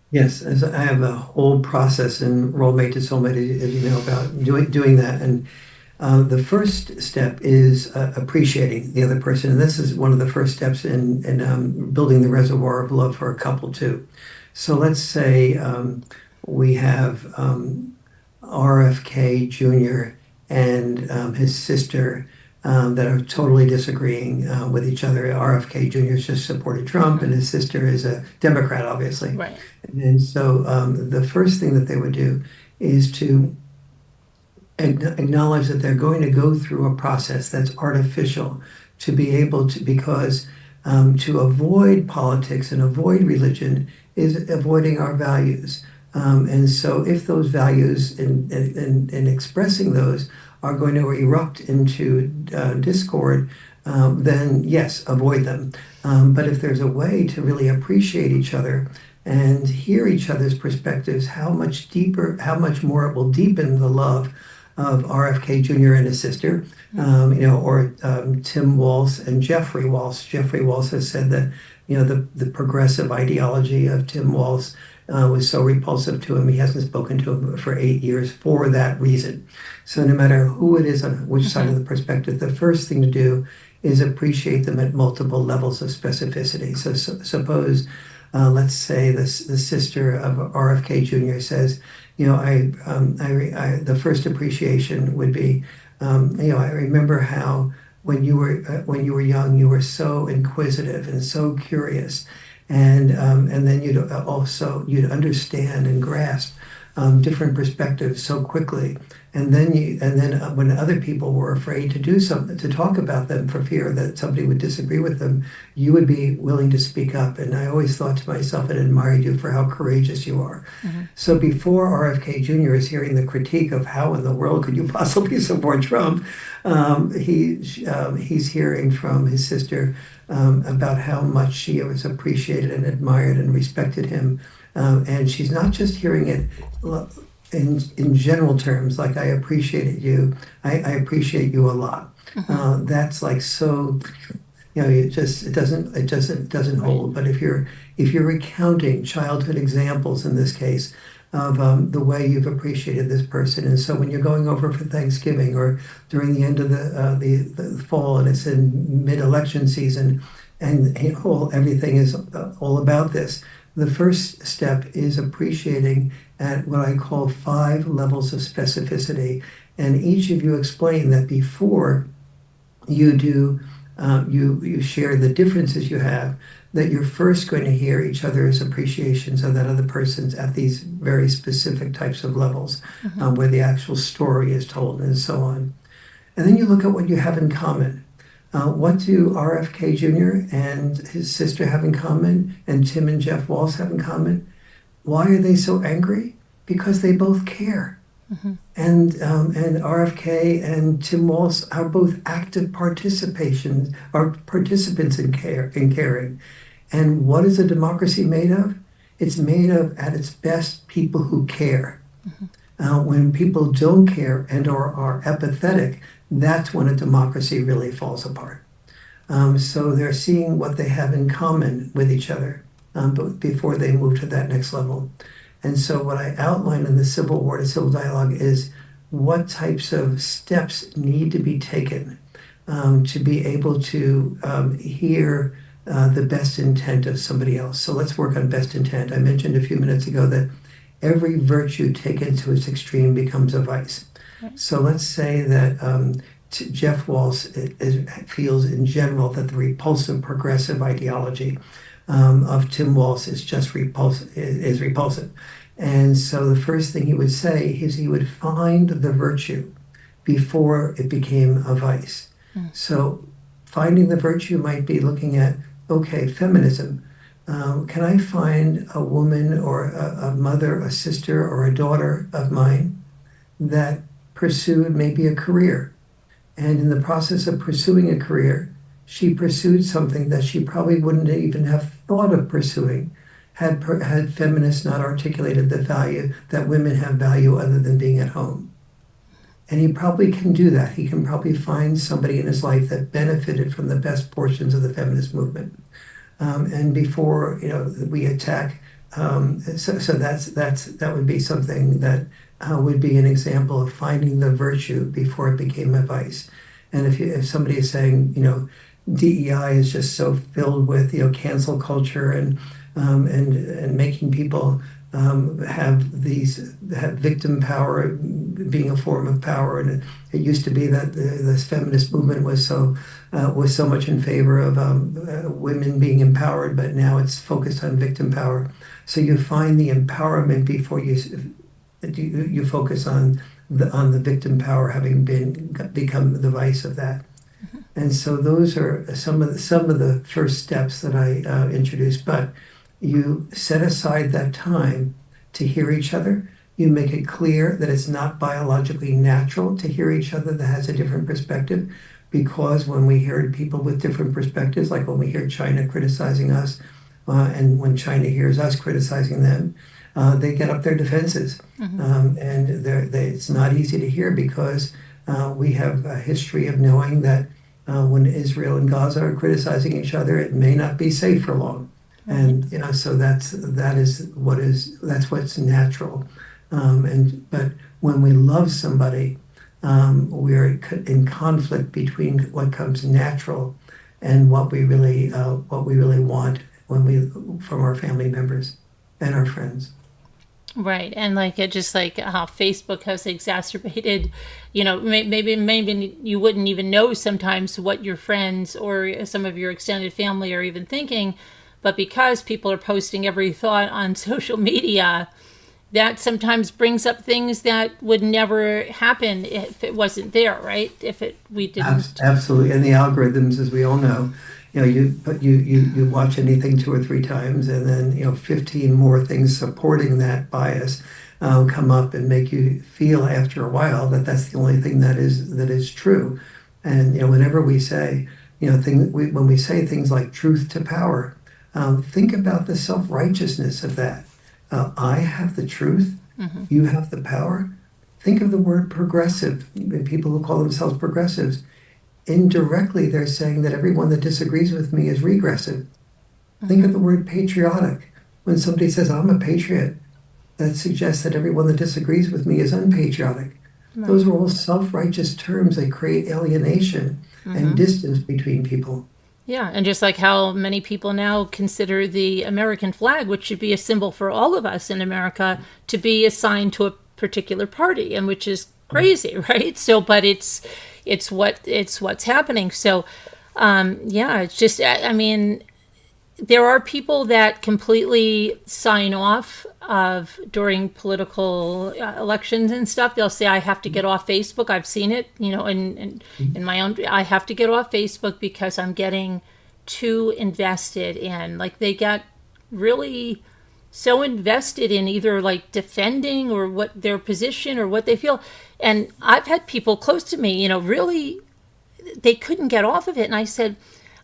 Yes, as I have a whole process in Role Mate to Soulmate, as you know, about doing that. And the first step is appreciating the other person. And this is one of the first steps in building the reservoir of love for a couple too. So let's say we have RFK Jr. and his sister that are totally disagreeing with each other. RFK Jr. has just supported Trump, and his sister is a Democrat, obviously. Right. And so the first thing that they would do is to acknowledge that they're going to go through a process that's artificial to be able to, because to avoid politics and avoid religion is avoiding our values. And so if those values in expressing those are going to erupt into discord, then yes, avoid them. But if there's a way to really appreciate each other and hear each other's perspectives, how much more it will deepen the love of RFK Jr. and his sister, or Tim Walz and Jeffrey Walz. Jeffrey Walz has said that, the progressive ideology of Tim Walz was so repulsive to him, he hasn't spoken to him for 8 years for that reason. So no matter who it is on which side of the perspective, the first thing to do is appreciate them at multiple levels of specificity. So, suppose, let's say the sister of RFK Jr. says, the first appreciation would be, I remember how when you were young, you were so inquisitive and so curious, and then you'd understand and grasp different perspectives so quickly, and then when other people were afraid to do something, to talk about them for fear that somebody would disagree with them, you would be willing to speak up. And I always thought to myself and admired you for how courageous you are. So before RFK Jr. is hearing the critique of how in the world could you possibly support Trump, he's hearing from his sister about how much she was appreciated and admired and respected him. And she's not just hearing it in general terms, like I appreciated you, I appreciate you a lot. That's like so, it doesn't hold. But if you're recounting childhood examples in this case of the way you've appreciated this person, and so when you're going over for Thanksgiving or during the end of the fall and it's in mid-election season, and everything is all about this. The first step is appreciating at what I call 5 levels of specificity. And each of you explain that before you do, you share the differences you have, that you're first going to hear each other's appreciations of that other person's at these very specific types of levels, where the actual story is told and so on. And then you look at what you have in common. What do RFK Jr. and his sister have in common, and Tim and Jeff Walsh have in common? Why are they so angry? Because they both care. And RFK and Tim Walsh are both active participants in caring. And what is a democracy made of? It's made of, at its best, people who care. When people don't care and or are apathetic, that's when a democracy really falls apart. So they're seeing what they have in common with each other before they move to that next level. And so what I outline in the Civil War to Civil Dialogue is what types of steps need to be taken to be able to hear the best intent of somebody else. So let's work on best intent. I mentioned a few minutes ago that every virtue taken to its extreme becomes a vice. So let's say that Jeff Walsh feels in general that the repulsive progressive ideology of Tim Walsh is just repulsive. And so the first thing he would say is he would find the virtue before it became a vice. So finding the virtue might be looking at, okay, feminism. Can I find a woman or a mother, a sister, or a daughter of mine that pursued maybe a career? And in the process of pursuing a career, she pursued something that she probably wouldn't even have thought of pursuing had feminists not articulated the value that women have value other than being at home. And he probably can do that. He can probably find somebody in his life that benefited from the best portions of the feminist movement. And before we attack, so that would be something that would be an example of finding the virtue before it became a vice. And if somebody is saying DEI is just so filled with cancel culture and making people have victim power being a form of power, and it used to be that this feminist movement was so much in favor of women being empowered, but now it's focused on victim power. So you find the empowerment before you focus on the victim power having become the vice of that. And so those are some of the first steps that I introduced. But you set aside that time to hear each other. You make it clear that it's not biologically natural to hear each other that has a different perspective, because when we hear people with different perspectives, like when we hear China criticizing us, and when China hears us criticizing them, they get up their defenses. And it's not easy to hear, because we have a history of knowing that when Israel and Gaza are criticizing each other, it may not be safe for long. Right. And so that's what's natural. And but when we love somebody, we're in conflict between what comes natural and what we really want when we from our family members and our friends. Right. And like it just like how Facebook has exacerbated, maybe you wouldn't even know sometimes what your friends or some of your extended family are even thinking, but because people are posting every thought on social media, that sometimes brings up things that would never happen if it wasn't there, right? If it we didn't. Absolutely. And the algorithms, as we all know, you watch anything two or three times, and then 15 more things supporting that bias come up and make you feel after a while that that's the only thing that is true. And whenever we say when we say things like truth to power, think about the self-righteousness of that. I have the truth, you have the power. Think of the word progressive. People who call themselves progressives, indirectly they're saying that everyone that disagrees with me is regressive. Think of the word patriotic. When somebody says, I'm a patriot, that suggests that everyone that disagrees with me is unpatriotic. Right. Those are all self-righteous terms that create alienation and distance between people. Yeah, and just like how many people now consider the American flag, which should be a symbol for all of us in America, to be assigned to a particular party, and which is crazy, right? So, but it's what's happening. So, yeah, it's just I mean, there are people that completely sign off of during political elections and stuff. They'll say, I have to get off Facebook. I've seen it, in my own, I have to get off Facebook because I'm getting too invested in, like, they got really so invested in either like defending or what their position or what they feel. And I've had people close to me, really, they couldn't get off of it. And I said,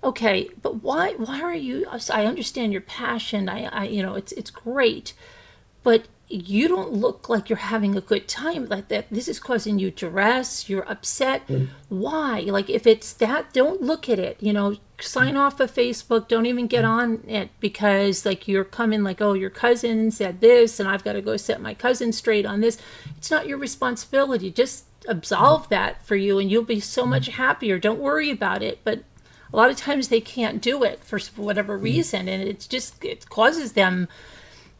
okay, but why are you, I understand your passion. It's great, but you don't look like you're having a good time. Like that, this is causing you duress. You're upset. Why? Like, if it's that, don't look at it. Sign off of Facebook. Don't even get on it, because like you're coming like, oh, your cousin said this, and I've got to go set my cousin straight on this. It's not your responsibility. Just absolve that for you, and you'll be so much happier. Don't worry about it. But a lot of times they can't do it for whatever reason, and it causes them,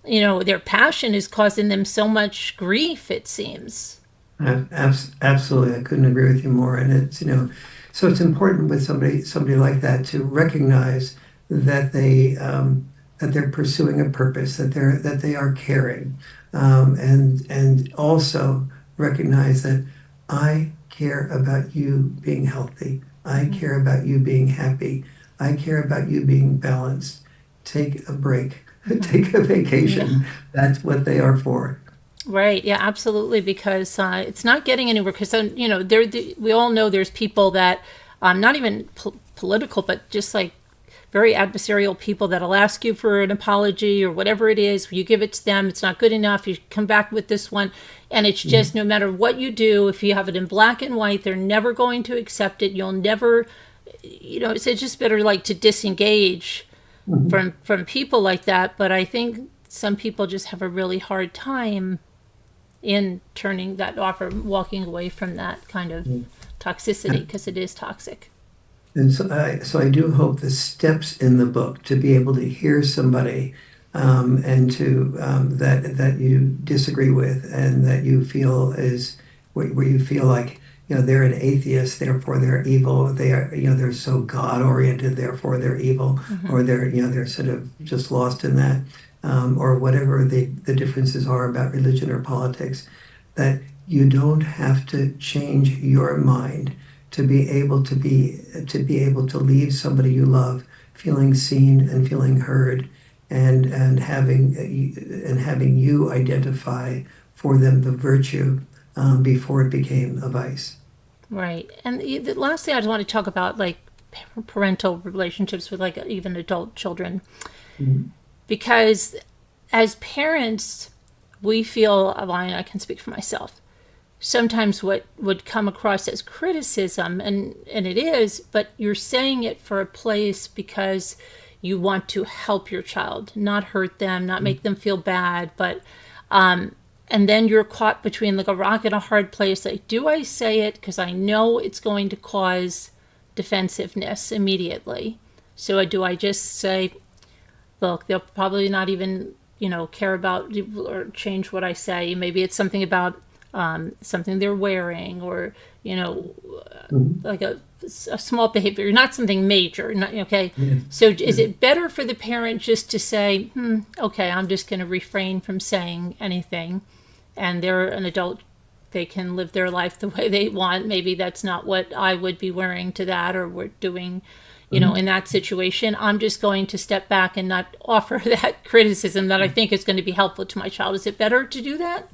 their passion is causing them so much grief, it seems. Absolutely, I couldn't agree with you more. And so it's important with somebody like that to recognize that they're pursuing a purpose, that they are caring, and also recognize that I care about you being healthy. I care about you being happy. I care about you being balanced. Take a break. Take a Yeah. vacation. That's what they are for. Right. Yeah, absolutely. Because it's not getting anywhere. Because we all know there's people that, not even political, but just like very adversarial people that'll ask you for an apology or whatever it is. You give it to them. It's not good enough. You come back with this one, and it's just no matter what you do, if you have it in black and white, they're never going to accept it. You'll never, it's just better like to disengage Mhm. from people like that. But I think some people just have a really hard time in turning that off or walking away from that kind of toxicity, because it is toxic. And so I do hope the steps in the book to be able to hear somebody and to that you disagree with and that you feel is where you feel like they're an atheist, therefore they're evil. They are they're so God oriented, therefore they're evil, or they're sort of just lost in that, or whatever the differences are about religion or politics. That you don't have to change your mind to be able to leave somebody you love feeling seen and feeling heard, and having you identify for them the virtue before it became a vice. Right. And the last thing I just want to talk about, like parental relationships with like even adult children, Mhm. because as parents, we feel, well, I can speak for myself, sometimes what would come across as criticism, and it is, but you're saying it for a place because you want to help your child, not hurt them, not make them feel bad, but and then you're caught between like a rock and a hard place. Like, do I say it because I know it's going to cause defensiveness immediately? So do I just say, look, they'll probably not even, care about or change what I say. Maybe it's something about something they're wearing, or, like a small behavior, not something major. Not, okay. Yeah. So is it better for the parent just to say, okay, I'm just going to refrain from saying anything, and they're an adult, they can live their life the way they want. Maybe that's not what I would be wearing to that, or we're doing, in that situation. I'm just going to step back and not offer that criticism that I think is going to be helpful to my child. Is it better to do that?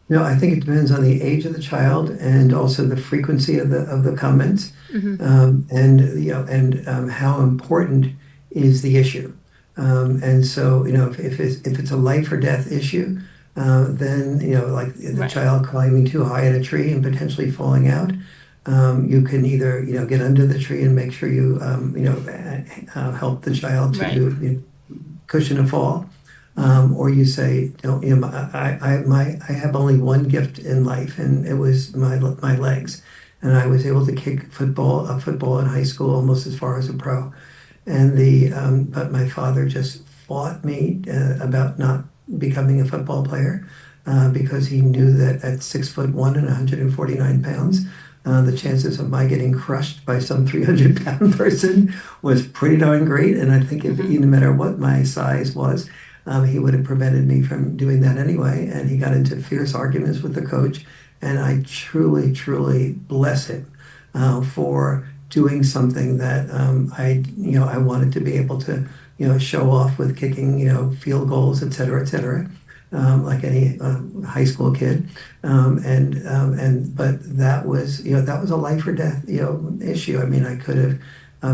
No, I think it depends on the age of the child and also the frequency of the comments, and how important is the issue. And so, if it's a life or death issue, then, like the Right. child climbing too high in a tree and potentially falling out, you can either, get under the tree and make sure you, help the child to, Right. cushion a fall. Or you say, I have only one gift in life, and it was my legs, and I was able to kick football in high school almost as far as a pro, and but my father just fought me about not becoming a football player, because he knew that at 6'1" and 149 pounds. The chances of my getting crushed by some 300-pound person was pretty darn great. And I think no matter what my size was, he would have prevented me from doing that anyway. And he got into fierce arguments with the coach. And I truly, truly bless him for doing something that I wanted to be able to, show off with kicking, field goals, et cetera, like any high school kid. But that was, that was a life or death, issue. I mean, I could have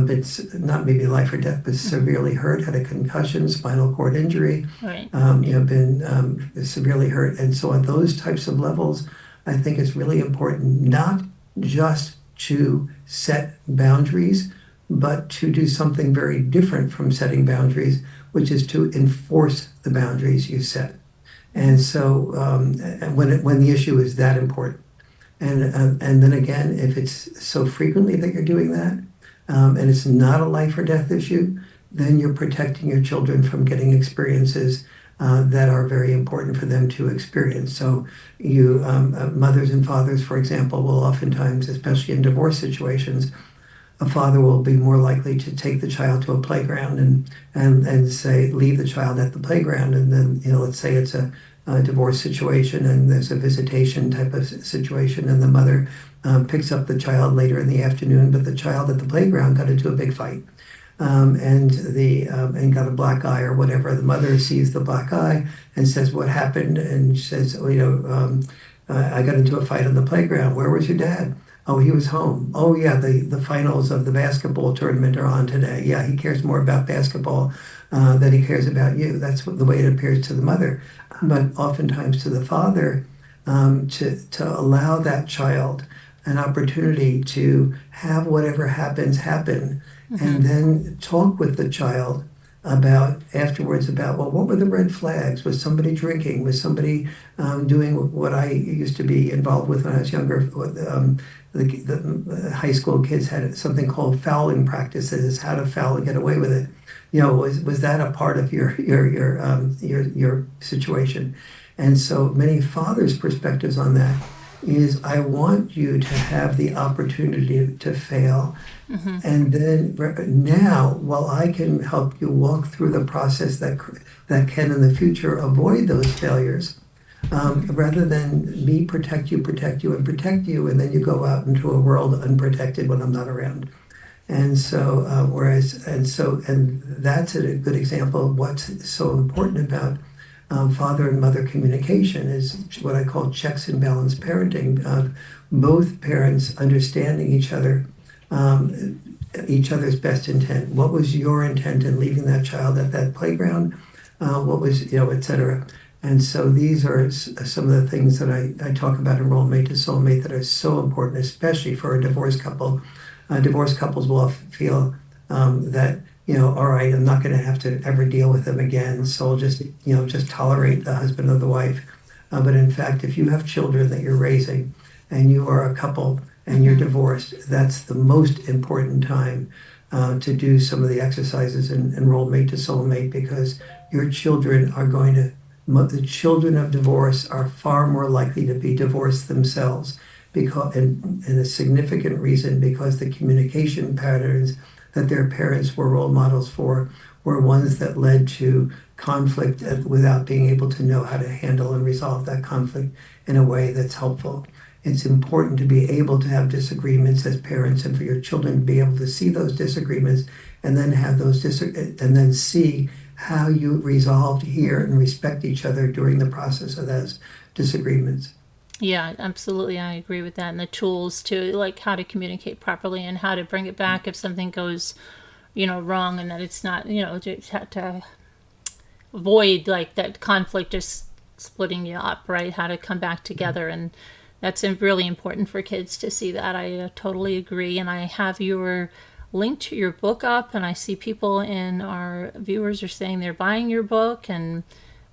been not maybe life or death, but severely hurt, had a concussion, spinal cord injury, Right. been severely hurt. And so on those types of levels, I think it's really important not just to set boundaries, but to do something very different from setting boundaries, which is to enforce the boundaries you set. And so when the issue is that important, and then again, if it's so frequently that you're doing that, and it's not a life or death issue, then you're protecting your children from getting experiences that are very important for them to experience. So mothers and fathers, for example, will oftentimes, especially in divorce situations, a father will be more likely to take the child to a playground and say, leave the child at the playground. And then, let's say it's a divorce situation and there's a visitation type of situation, and the mother picks up the child later in the afternoon, but the child at the playground got into a big fight. And got a black eye or whatever. The mother sees the black eye and says, "What happened?" And says, "I got into a fight on the playground. Where was your dad?" "Oh, he was home." "Oh, yeah, the finals of the basketball tournament are on today. Yeah, he cares more about basketball than he cares about you." That's the way it appears to the mother. But oftentimes to the father, to allow that child an opportunity to have whatever happens happen, and then talk with the child afterwards about, well, what were the red flags? Was somebody drinking? Was somebody doing what I used to be involved with when I was younger? The high school kids had something called fouling practices, how to foul and get away with it. Was that a part of your situation? And so many fathers' perspectives on that is, I want you to have the opportunity to fail. And then now, while I can help you walk through the process that can in the future avoid those failures, rather than me protect you, and then you go out into a world unprotected when I'm not around. And so, and that's a good example of what's so important about father and mother communication, is what I call checks and balance parenting, of both parents understanding each other, each other's best intent. What was your intent in leaving that child at that playground? What was, et cetera. And so these are some of the things that I talk about in Role Mate to Soulmate that are so important, especially for a divorced couple. Divorced couples will often feel that, all right, I'm not going to have to ever deal with them again, so I'll just tolerate the husband or the wife. But in fact, if you have children that you're raising and you are a couple and you're divorced, that's the most important time to do some of the exercises in enrollment to soulmate, because your children are going to, the children of divorce are far more likely to be divorced themselves, because, and a significant reason, because the communication patterns that their parents were role models for were ones that led to conflict without being able to know how to handle and resolve that conflict in a way that's helpful. It's important to be able to have disagreements as parents, and for your children to be able to see those disagreements and then have those and then see how you resolved here and respect each other during the process of those disagreements. Yeah, absolutely. I agree with that. And the tools to like how to communicate properly and how to bring it back if something goes, wrong, and that it's not, just have to avoid like that conflict just splitting you up, right? How to come back together. And that's really important for kids to see that. I totally agree. And I have your link to your book up, and I see people in our viewers are saying they're buying your book and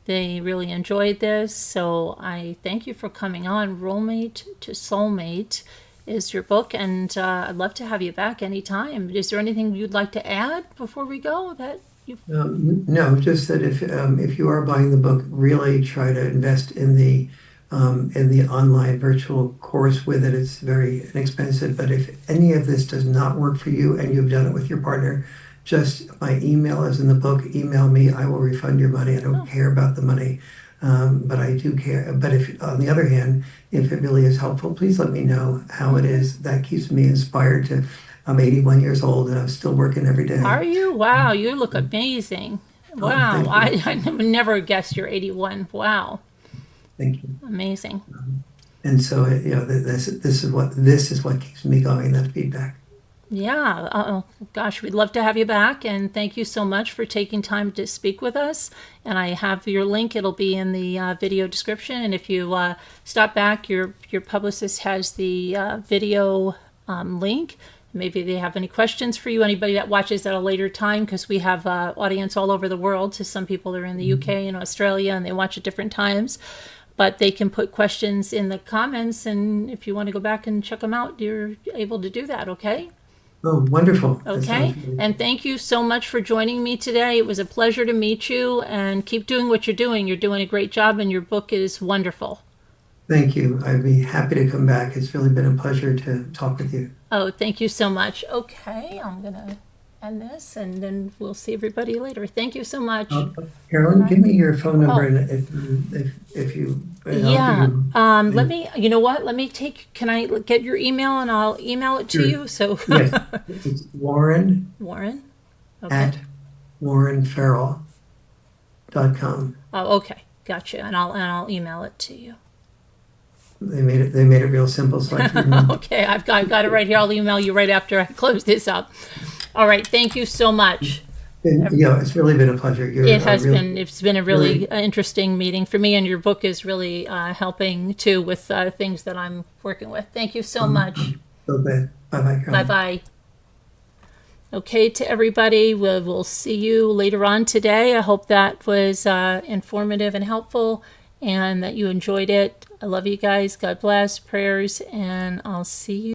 they really enjoyed this. So I thank you for coming on. Rollmate to Soulmate is your book, and I'd love to have you back anytime. Is there anything you'd like to add before we go that you? No, just that if you are buying the book, really try to invest in the online virtual course with it. It's very inexpensive, but if any of this does not work for you and you've done it with your partner, just my email is in the book. Email me. I will refund your money. I don't care about the money, but I do care. But if, on the other hand, if it really is helpful, please let me know how it is. That keeps me inspired to. I'm 81 years old and I'm still working every day. Are you? Wow, you look amazing. Wow, Thank I would never guessed you're 81. Wow, Thank you. amazing. And so, this is what keeps me going. That feedback. Yeah. Oh, gosh, we'd love to have you back. And thank you so much for taking time to speak with us. And I have your link. It'll be in the video description. And if you stop back, your publicist has the video link. Maybe they have any questions for you. Anybody that watches at a later time, because we have audience all over the world. So some people are in the UK and Australia, and they watch at different times. But they can put questions in the comments. And if you want to go back and check them out, you're able to do that. Okay? Oh, wonderful. Okay. And thank you so much for joining me today. It was a pleasure to meet you, and keep doing what you're doing. You're doing a great job, and your book is wonderful. Thank you. I'd be happy to come back. It's really been a pleasure to talk with you. Oh, thank you so much. Okay. I'm going to end this, and then we'll see everybody later. Thank you so much. Carolyn, give me your phone number, and if you. Yeah. Let me, you know what? Can I get your email, and I'll email it to Sure. you? So, Yes, it's Warren Warren? Okay. at warrenfarrell.com. Oh, okay. Gotcha. And I'll email it to you. They made it real simple, so I can remember. Okay, I've got it right here. I'll email you right after I close this up. All right, thank you so much. It's really been a pleasure. It's been a really interesting meeting for me, and your book is really helping too with things that I'm working with. Thank you so much. So bad. Bye-bye, Carolyn. Bye-bye. Okay, to everybody, we'll see you later on today. I hope that was informative and helpful, and that you enjoyed it. I love you guys. God bless. Prayers, and I'll see you.